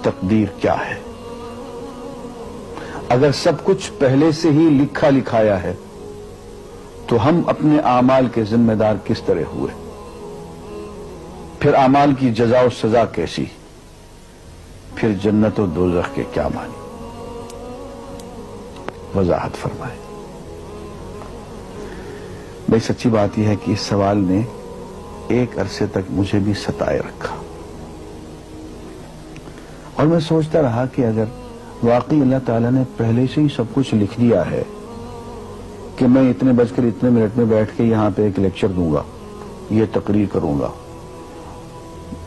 تقدیر کیا ہے؟ اگر سب کچھ پہلے سے ہی لکھا لکھایا ہے تو ہم اپنے اعمال کے ذمہ دار کس طرح ہوئے؟ پھر اعمال کی جزا و سزا کیسی؟ پھر جنت و دوزخ کے کیا معنی؟ وضاحت فرمائے۔ بھئی سچی بات یہ ہے کہ اس سوال نے ایک عرصے تک مجھے بھی ستائے رکھا، اور میں سوچتا رہا کہ اگر واقعی اللہ تعالیٰ نے پہلے سے ہی سب کچھ لکھ دیا ہے کہ میں اتنے بج کر اتنے منٹ میں بیٹھ کے یہاں پہ ایک لیکچر دوں گا، یہ تقریر کروں گا،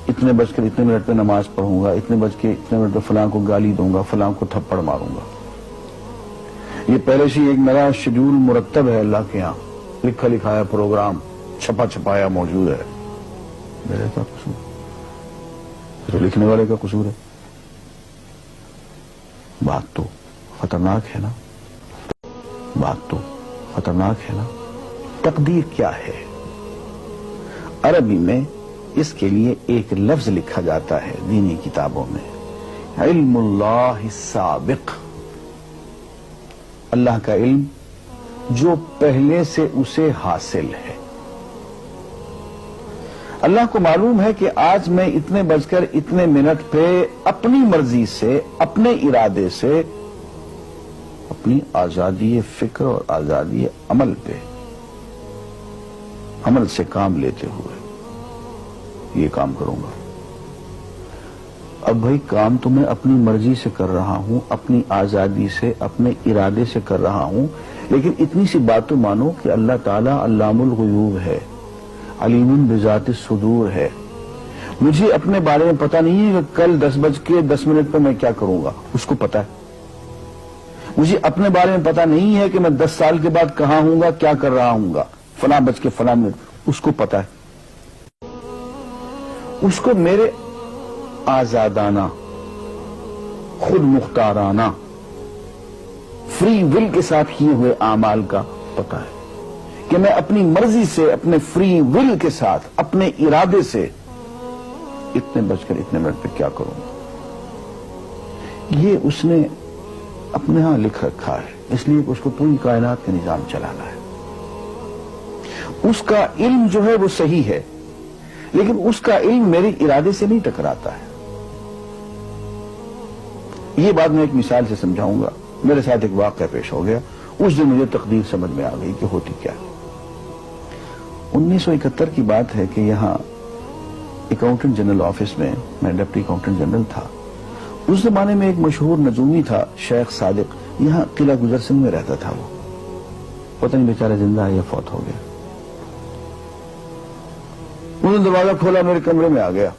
اتنے بج کر اتنے منٹ میں نماز پڑھوں گا، اتنے بج کے اتنے منٹ میں فلاں کو گالی دوں گا، فلاں کو تھپڑ ماروں گا، یہ پہلے سے ایک میرا شیڈول مرتب ہے اللہ کے ہاں، لکھا لکھایا پروگرام چھپا چھپایا موجود ہے، میرے کا قصور؟ تو لکھنے والے کا قصور ہے؟ بات تو خطرناک ہے نا، بات تو خطرناک ہے نا۔ تقدیر کیا ہے؟ عربی میں اس کے لیے ایک لفظ لکھا جاتا ہے دینی کتابوں میں، علم اللہ السابق، اللہ کا علم جو پہلے سے اسے حاصل ہے۔ اللہ کو معلوم ہے کہ آج میں اتنے بج کر اتنے منٹ پہ اپنی مرضی سے، اپنے ارادے سے، اپنی آزادی فکر اور آزادی عمل پہ، عمل سے کام لیتے ہوئے یہ کام کروں گا۔ اب بھائی کام تو میں اپنی مرضی سے کر رہا ہوں، اپنی آزادی سے، اپنے ارادے سے کر رہا ہوں، لیکن اتنی سی بات تو مانو کہ اللہ تعالیٰ علام الغیوب ہے، علیم بذات الصدور ہے۔ مجھے اپنے بارے میں پتہ نہیں ہے کہ کل 10:10 پہ میں کیا کروں گا، اس کو پتا ہے۔ مجھے اپنے بارے میں پتہ نہیں ہے کہ میں 10 سال کے بعد کہاں ہوں گا، کیا کر رہا ہوں گا، فلاں بج کے فلاں منٹ، اس کو پتا ہے۔ اس کو میرے آزادانہ، خود مختارانہ، فری ول کے ساتھ کیے ہوئے اعمال کا پتہ ہے کہ میں اپنی مرضی سے، اپنے فری ول کے ساتھ، اپنے ارادے سے اتنے بج کر اتنے منٹ پہ کیا کروں گا۔ یہ اس نے اپنے ہاں لکھ رکھا ہے، اس لیے کہ اس کو پوری کائنات کا نظام چلانا ہے۔ اس کا علم جو ہے وہ صحیح ہے، لیکن اس کا علم میرے ارادے سے نہیں ٹکراتا ہے۔ یہ بات میں ایک مثال سے سمجھاؤں گا۔ میرے ساتھ ایک واقعہ پیش ہو گیا، اس دن مجھے تقدیر سمجھ میں آ گئی کہ ہوتی کیا۔ 1971 کی بات ہے کہ یہاں اکاؤنٹنٹ جنرل آفس میں ڈپٹی اکاؤنٹنٹ جنرل تھا۔ اس زمانے میں ایک مشہور نجومی تھا شیخ صادق، یہاں قلعہ گزر سنگھ میں رہتا تھا۔ وہ پتہ نہیں بیچارہ زندہ ہے یا فوت ہو گیا۔ انہوں نے دروازہ کھولا، میرے کمرے میں آ گیا۔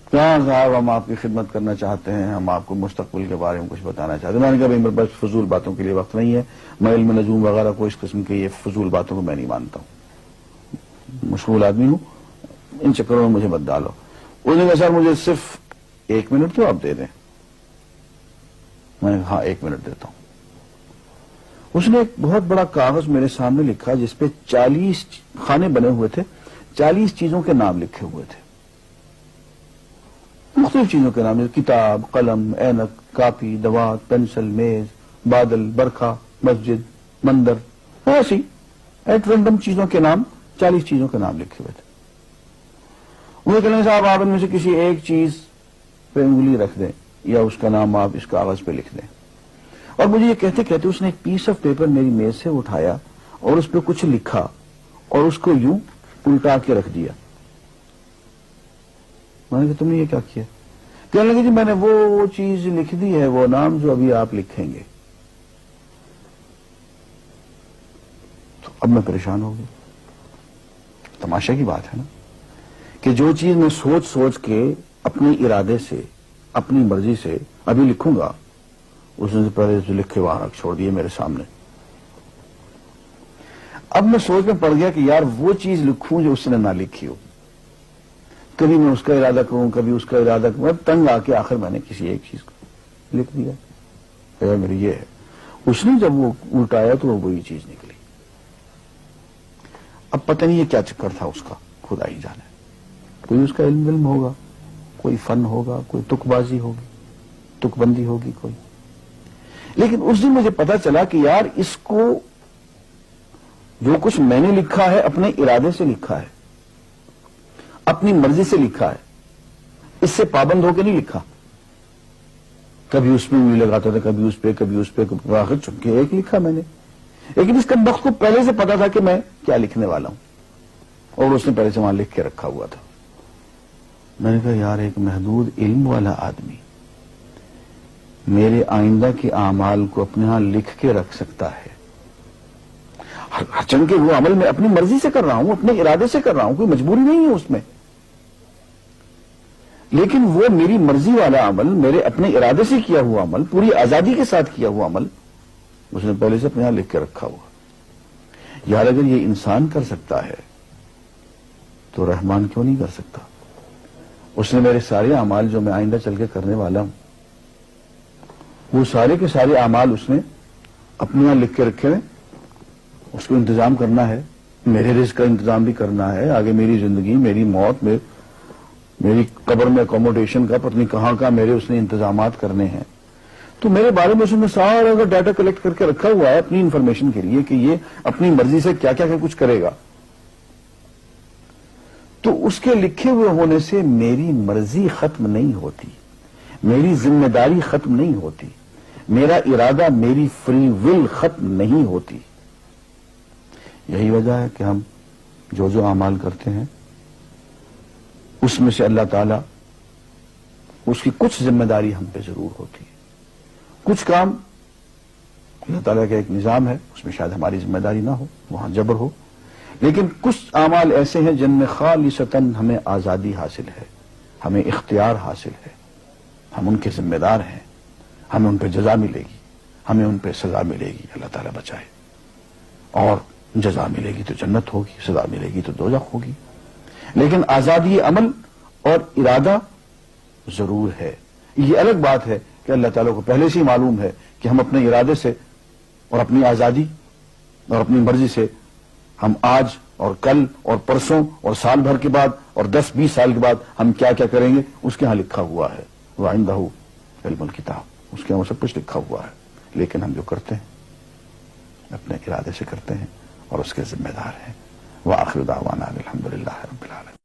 کہاں صاحب ہم آپ کی خدمت کرنا چاہتے ہیں، ہم آپ کو مستقبل کے بارے میں کچھ بتانا چاہتے ہیں۔ میں نے کہا میرے پاس فضول باتوں کے لیے وقت نہیں ہے، میں علم نجوم وغیرہ کو اس قسم کے یہ فضول باتوں کو میں نہیں مانتا ہوں، مشغول آدمی ہوں، ان چکروں میں مجھے مت ڈالو۔ انہوں نے کہا سر مجھے صرف 1 منٹ تو آپ دے دیں۔ میں نے کہا ہاں 1 منٹ دیتا ہوں۔ اس نے ایک بہت بڑا کاغذ میرے سامنے لکھا جس پہ 40 خانے بنے ہوئے تھے، 40 چیزوں کے نام لکھے ہوئے تھے، مختلف چیزوں کے نام، کتاب، قلم، اینک، کاپی، دوات، پینسل، میز، بادل، برکھا، مسجد، مندر، ایسی ایٹ رینڈم چیزوں کے نام، 40 چیزوں کے نام لکھے ہوئے تھے۔ وہ کہنے صاحب آپ ان میں سے کسی ایک چیز پہ انگلی رکھ دیں یا اس کا نام آپ اس کاغذ پہ لکھ دیں۔ اور مجھے یہ کہتے کہتے اس نے ایک پیس آف پیپر میری میز سے اٹھایا اور اس پہ کچھ لکھا اور اس کو یوں الٹا کے رکھ دیا۔ میں نے کہا تم نے یہ کیا کیا؟ کہنے لگے جی میں نے وہ چیز لکھ دی ہے، وہ نام جو ابھی آپ لکھیں گے۔ تو اب میں پریشان ہو گیا۔ تماشا کی بات ہے نا کہ جو چیز میں سوچ سوچ کے اپنے ارادے سے، اپنی مرضی سے ابھی لکھوں گا، اس نے پہلے جو لکھ کے وہاں رکھ چھوڑ دیے میرے سامنے۔ اب میں سوچ میں پڑ گیا کہ یار وہ چیز لکھوں جو اس نے نہ لکھی ہو۔ کبھی میں اس کا ارادہ کروں، کبھی اس کا ارادہ کروں، میں تنگ آ کے آخر میں نے کسی ایک چیز کو لکھ دیا، کہ میری یہ ہے۔ اس نے جب وہ الٹایا تو وہ وہی چیز نکلی۔ اب پتہ نہیں یہ کیا چکر تھا اس کا، خدا ہی جانے۔ کوئی اس کا علم ہوگا، کوئی فن ہوگا، کوئی تک بازی ہوگی، تک بندی ہوگی کوئی. لیکن اس دن مجھے پتا چلا کہ یار اس کو جو کچھ میں نے لکھا ہے اپنے ارادے سے لکھا ہے، اپنی مرضی سے لکھا ہے، اس سے پابند ہو کے نہیں لکھا. کبھی اس میں انگلی لگاتا تھا، کبھی اس پہ، کبھی اس پہ، آخر چپ کے ایک لکھا میں نے. لیکن اس کمبخت کو پہلے سے پتا تھا کہ میں کیا لکھنے والا ہوں، اور اس نے پہلے سے وہاں لکھ کے رکھا ہوا تھا. میں نے کہا یار ایک محدود علم والا آدمی میرے آئندہ کے اعمال کو اپنے ہاں لکھ کے رکھ سکتا ہے. چونکہ وہ عمل میں اپنی مرضی سے کر رہا ہوں، اپنے ارادے سے کر رہا ہوں، کوئی مجبوری نہیں ہے اس میں. لیکن وہ میری مرضی والا عمل، میرے اپنے ارادے سے کیا ہوا عمل، پوری آزادی کے ساتھ کیا ہوا عمل، اس نے پہلے سے اپنے یہاں لکھ کے رکھا ہوا. یار اگر یہ انسان کر سکتا ہے تو رحمان کیوں نہیں کر سکتا؟ اس نے میرے سارے اعمال جو میں آئندہ چل کے کرنے والا ہوں، وہ سارے کے سارے اعمال اس نے اپنے یہاں لکھ کے رکھے ہیں. اس کو انتظام کرنا ہے، میرے رزق کا انتظام بھی کرنا ہے، آگے میری زندگی، میری موت، میری قبر میں اکوموڈیشن کا پتہ نہیں کہاں کا میرے اس نے انتظامات کرنے ہیں. تو میرے بارے میں اس نے سارا کا ڈیٹا کلیکٹ کر کے رکھا ہوا ہے اپنی انفارمیشن کے لیے کہ یہ اپنی مرضی سے کیا کیا کچھ کرے گا. تو اس کے لکھے ہوئے ہونے سے میری مرضی ختم نہیں ہوتی، میری ذمہ داری ختم نہیں ہوتی، میرا ارادہ، میری فری ول ختم نہیں ہوتی. یہی وجہ ہے کہ ہم جو اعمال کرتے ہیں اس میں سے اللہ تعالیٰ اس کی کچھ ذمہ داری ہم پہ ضرور ہوتی ہے. کچھ کام اللہ تعالیٰ کا ایک نظام ہے، اس میں شاید ہماری ذمہ داری نہ ہو، وہاں جبر ہو. لیکن کچھ اعمال ایسے ہیں جن میں خالصتاً ہمیں آزادی حاصل ہے، ہمیں اختیار حاصل ہے، ہم ان کے ذمہ دار ہیں، ہمیں ان پہ جزا ملے گی، ہمیں ان پہ سزا ملے گی، اللہ تعالیٰ بچائے. اور جزا ملے گی تو جنت ہوگی، سزا ملے گی تو دوزخ ہوگی. لیکن آزادی عمل اور ارادہ ضرور ہے. یہ الگ بات ہے کہ اللہ تعالیٰ کو پہلے سے ہی معلوم ہے کہ ہم اپنے ارادے سے اور اپنی آزادی اور اپنی مرضی سے ہم آج اور کل اور پرسوں اور سال بھر کے بعد اور 10-20 سال کے بعد ہم کیا کیا کریں گے اس کے ہاں لکھا ہوا ہے. وَعِندَهُ عِلْمُ الْكِتَابِ، اس کے ہاں سب کچھ لکھا ہوا ہے. لیکن ہم جو کرتے ہیں اپنے ارادے سے کرتے ہیں اور اس کے ذمہ دار ہیں. وآخر دعوانا الحمدللہ رب العالمین.